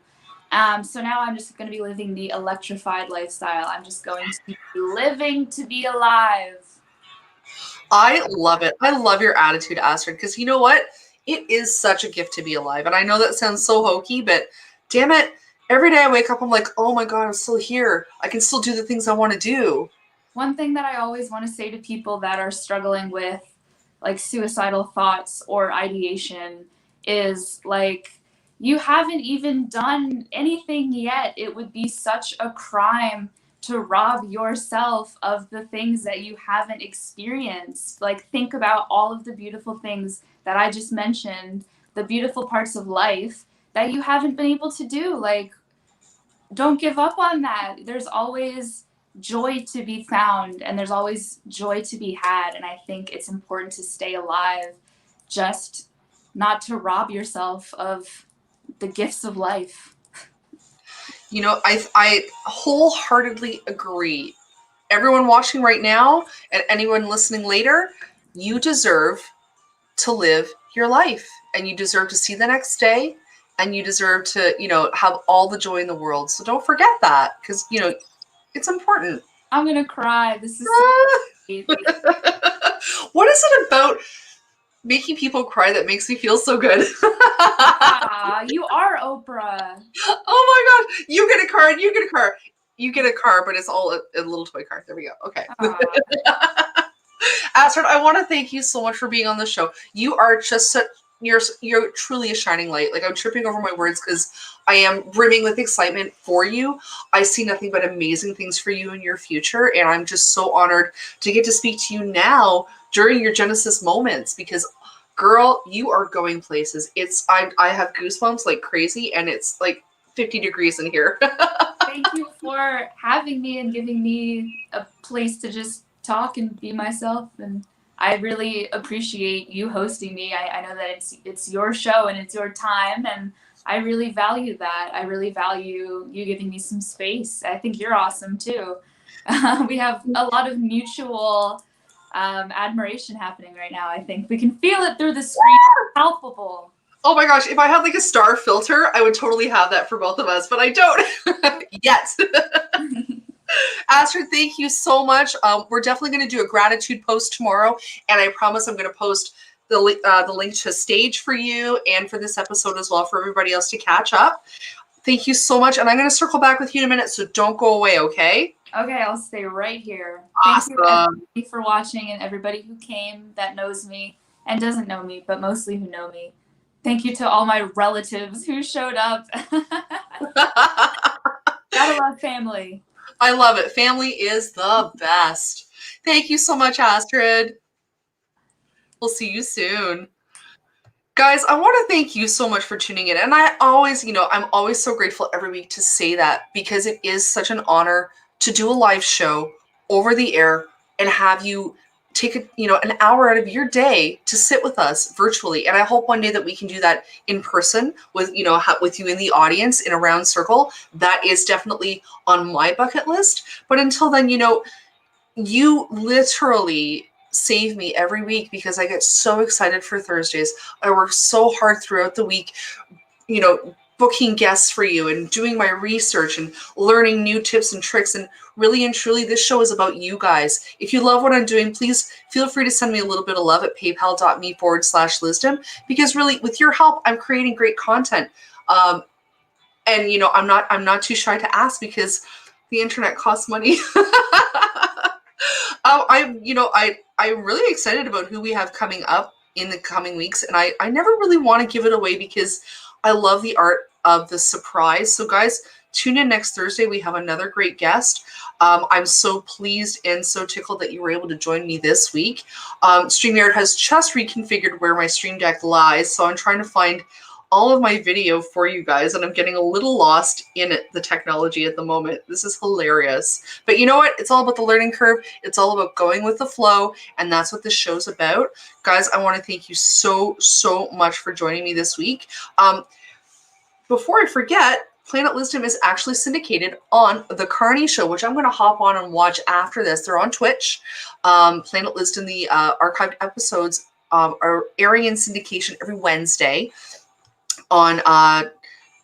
So now I'm just going to be living the electrified lifestyle. I'm just going to be living to be alive. I love it. I love your attitude, Astrid, because you know what? It is such a gift to be alive. And I know that sounds so hokey, but damn it, every day I wake up, I'm like, oh my God, I'm still here. I can still do the things I want to do. One thing that I always want to say to people that are struggling with suicidal thoughts or ideation is you haven't even done anything yet. It would be such a crime to rob yourself of the things that you haven't experienced. Like, think about all of the beautiful things that I just mentioned, the beautiful parts of life that you haven't been able to do. Like, don't give up on that. There's always joy to be found, and there's always joy to be had. And I think it's important to stay alive, just not to rob yourself of the gifts of life. You know, I wholeheartedly agree. Everyone watching right now and anyone listening later, you deserve to live your life, and you deserve to see the next day, and you deserve to, you know, have all the joy in the world. So don't forget that, because, you know, it's important. I'm gonna cry. This is so sweet. What is it about making people cry that makes me feel so good? Ah, you are Oprah. Oh my gosh, you get a car and you get a car. You get a car, but it's all a little toy car. There we go. Okay. Astrid, I want to thank you so much for being on the show. You are just you're truly a shining light. Like, I'm tripping over my words because I am brimming with excitement for you. I see nothing but amazing things for you in your future, and I'm just so honored to get to speak to you now during your Genesis moments, because girl, you are going places. I have goosebumps like crazy, and it's like 50 degrees in here. Thank you for having me and giving me a place to just talk and be myself. And I really appreciate you hosting me. I know that it's your show and it's your time, and I really value that. I really value you giving me some space. I think you're awesome too. We have a lot of mutual admiration happening right now. I think we can feel it through the screen. It's palpable. Oh my gosh, if I had like a star filter, I would totally have that for both of us, but I don't yet. Astrid, thank you so much. We're definitely going to do a gratitude post tomorrow, and I promise I'm going to post the link to stage for you and for this episode as well for everybody else to catch up. Thank you so much, and I'm going to circle back with you in a minute, so don't go away, okay? Okay, I'll stay right here. Awesome. Thank you everybody for watching, and everybody who came that knows me and doesn't know me, but mostly who know me. Thank you to all my relatives who showed up. Gotta love family. I love it. Family is the best. Thank you so much, Astrid. We'll see you soon. Guys, I want to thank you so much for tuning in. And I always, you know, I'm always so grateful every week to say that, because it is such an honor to do a live show over the air and have you take an hour out of your day to sit with us virtually. And I hope one day that we can do that in person with, with you in the audience in a round circle. That is definitely on my bucket list. But until then, you literally save me every week, because I get so excited for Thursdays. I work so hard throughout the week, booking guests for you and doing my research and learning new tips and tricks. And really and truly, this show is about you guys. If you love what I'm doing, please feel free to send me a little bit of love at paypal.me/Lizzdom, because really, with your help, I'm creating great content. And I'm not too shy to ask, because the internet costs money. I'm really excited about who we have coming up in the coming weeks, and I never really want to give it away, because I love the art of the surprise. So guys, tune in next Thursday. We have another great guest. I'm so pleased and so tickled that you were able to join me this week. StreamYard has just reconfigured where my Stream Deck lies, so I'm trying to find all of my video for you guys, and I'm getting a little lost in the technology at the moment. This is hilarious. But you know what? It's all about the learning curve. It's all about going with the flow, and that's what this show's about. Guys, I want to thank you so, so much for joining me this week. Before I forget, Planet Lizzdom is actually syndicated on The Carney Show, which I'm going to hop on and watch after this. They're on Twitch. Planet Lizzdom, the archived episodes, are airing in syndication every Wednesday on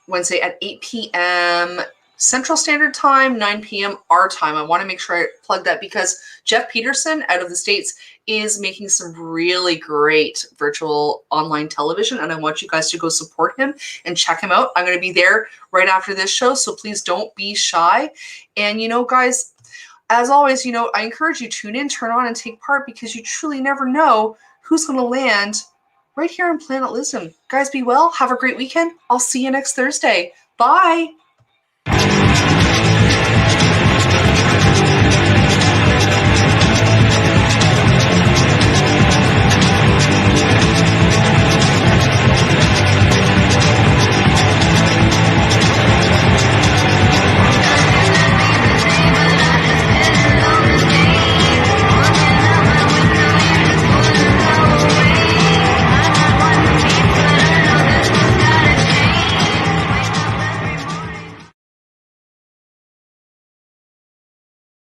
Wednesday at 8 p.m. Central Standard Time, 9 p.m. our time. I want to make sure I plug that, because Jeff Peterson out of the States is making some really great virtual online television, and I want you guys to go support him and check him out. I'm going to be there right after this show, so please don't be shy. And, guys, as always, I encourage you, tune in, turn on, and take part, because you truly never know who's going to land right here on Planet Lizzdom. Guys, be well. Have a great weekend. I'll see you next Thursday. Bye.